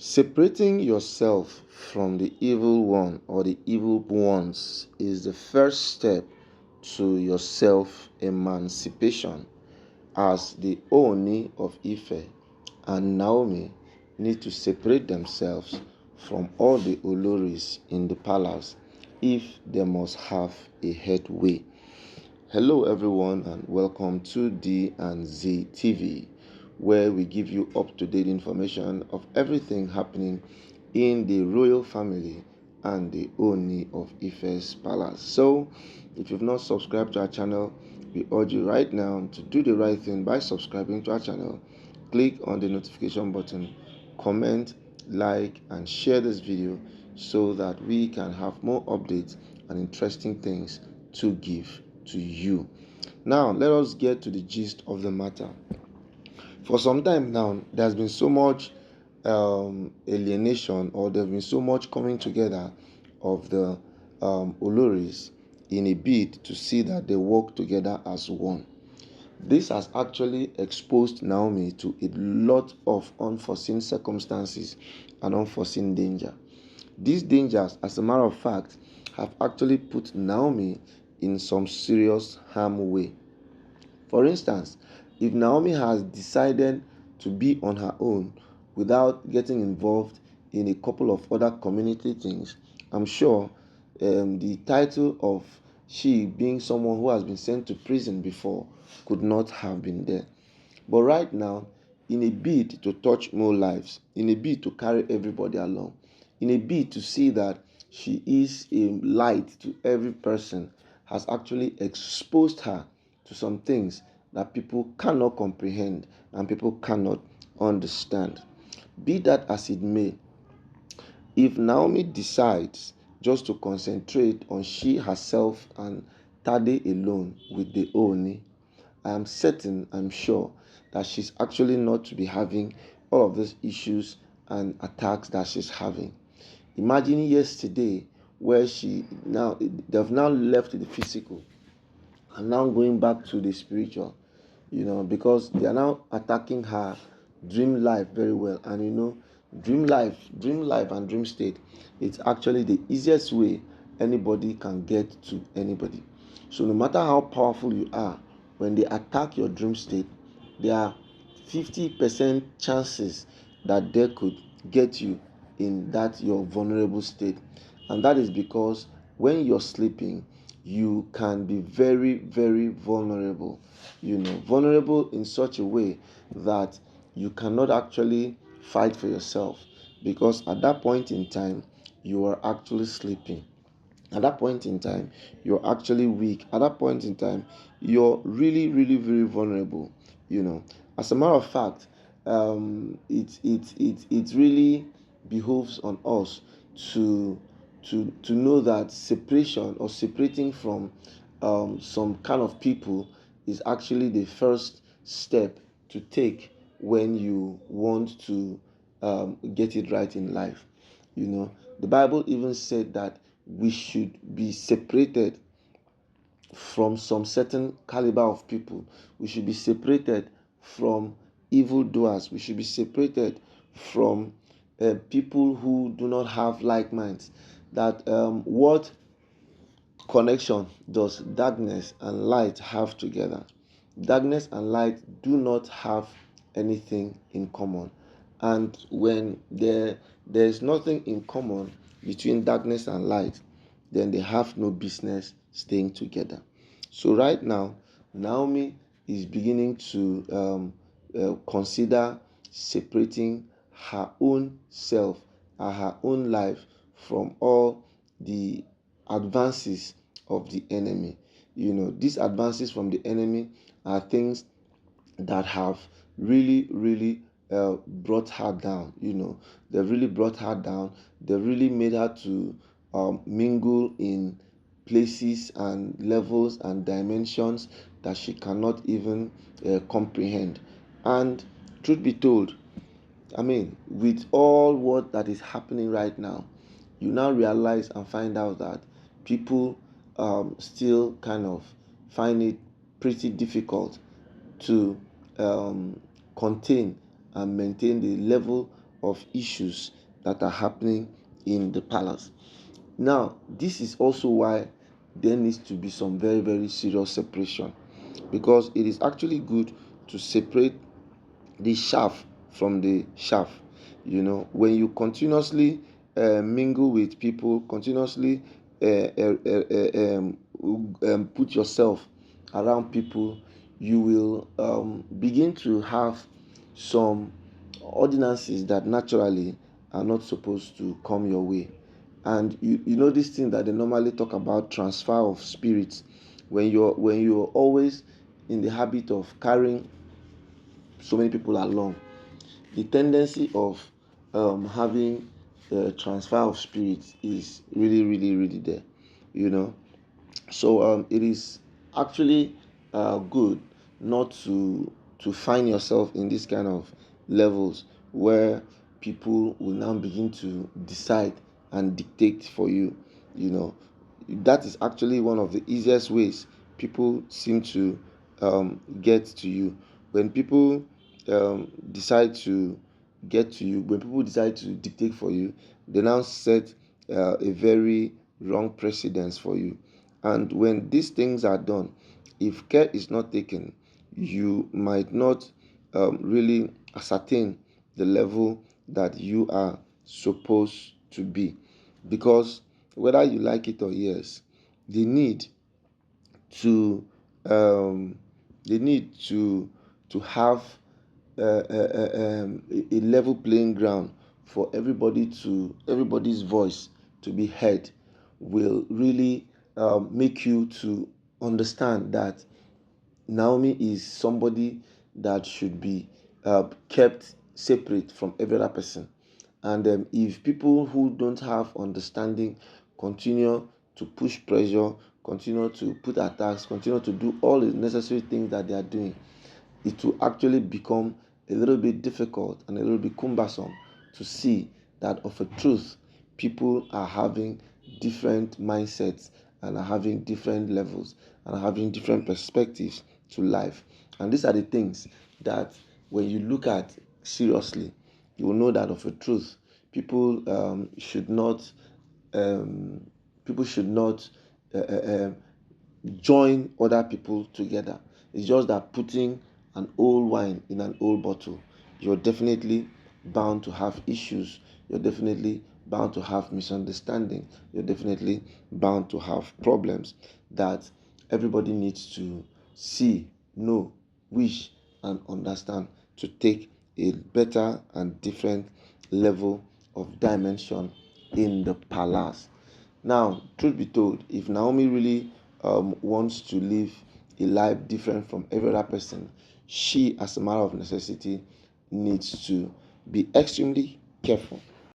Separating yourself from the evil one or the evil ones is the first step to your self-emancipation, as the Ooni of Ife and Naomi need to separate themselves from all the Oloris in the palace if they must have a headway. Hello everyone and welcome to D and Z TV, where we give you up-to-date information of everything happening in the royal family and the Ooni of Ife's palace. So if you've not subscribed to our channel, we urge you right now to do the right thing by subscribing to our channel. Click on the notification button, comment, like and share this video so that we can have more updates and interesting things to give to you. Now let us get to the gist of the matter. For some time now, there's been so much alienation, or there's been so much coming together of the Oloris in a bid to see that they work together as one. This has actually exposed Naomi to a lot of unforeseen circumstances and unforeseen danger. These dangers, as a matter of fact, have actually put Naomi in some serious harm way. For instance, if Naomi has decided to be on her own without getting involved in a couple of other community things, I'm sure the title of she being someone who has been sent to prison before could not have been there. But right now, in a bid to touch more lives, in a bid to carry everybody along, in a bid to see that she is a light to every person, has actually exposed her to some things that people cannot comprehend and people cannot understand. Be that as it may, if Naomi decides just to concentrate on she herself and Tade alone with the Ooni, I am certain, I'm sure, that she's actually not to be having all of these issues and attacks that she's having. Imagine yesterday where they've now left the physical and now going back to the spiritual, because they are now attacking her dream life very well. And dream life and dream state, it's actually the easiest way anybody can get to anybody. So no matter how powerful you are, when they attack your dream state, there are 50% chances that they could get you in that your vulnerable state. And that is because when you're sleeping, you can be very, very vulnerable. Vulnerable in such a way that you cannot actually fight for yourself, because at that point in time you are actually sleeping. At that point in time you're actually weak. At that point in time you're really, really very vulnerable. As a matter of fact, it really behoves on us to know that separation or separating from some kind of people is actually the first step to take when you want to get it right in life. The Bible even said that we should be separated from some certain caliber of people. We should be separated from evildoers. We should be separated from people who do not have like minds. That what connection does darkness and light have together? Darkness and light do not have anything in common. And when there is nothing in common between darkness and light, then they have no business staying together. So right now, Naomi is beginning to consider separating her own self and her own life from all the advances of the enemy. These advances from the enemy are things that have really, really brought her down. They've really brought her down. They've really made her to mingle in places and levels and dimensions that she cannot even comprehend. And truth be told, with all what that is happening right now, you now realize and find out that people still kind of find it pretty difficult to contain and maintain the level of issues that are happening in the palace. Now, this is also why there needs to be some very, very serious separation, because it is actually good to separate the chaff from the chaff. When you continuously mingle with people, continuously put yourself around people, you will begin to have some ordinances that naturally are not supposed to come your way. And you know this thing that they normally talk about, transfer of spirits. When you're always in the habit of carrying so many people along, the tendency of having a transfer of spirits is really, really, really there. you know so it is actually good not to find yourself in this kind of levels where people will now begin to decide and dictate for you. You know, that is actually one of the easiest ways people seem to get to you. When people decide to get to you, when people decide to dictate for you, they now set a very wrong precedence for you. And when these things are done, if care is not taken, you might not really ascertain the level that you are supposed to be. Because whether you like it or yes, the need to um, they need to have a level playing ground for everybody's voice to be heard will really make you to understand that Naomi is somebody that should be kept separate from every other person. And if people who don't have understanding continue to push pressure, continue to put attacks, continue to do all the necessary things that they are doing, it will actually become a little bit difficult and a little bit cumbersome to see that of a truth people are having different mindsets and are having different levels and are having different perspectives to life. And these are the things that when you look at seriously, you will know that of a truth people should not um, people should not uh, uh, um, join other people together. It's just that putting an old wine in an old bottle, you're definitely bound to have issues. You're definitely bound to have misunderstanding. You're definitely bound to have problems that everybody needs to see, know, wish, and understand to take a better and different level of dimension in the palace. Now, truth be told, if Naomi really wants to live a life different from every other person, she, as a matter of necessity, needs to be extremely careful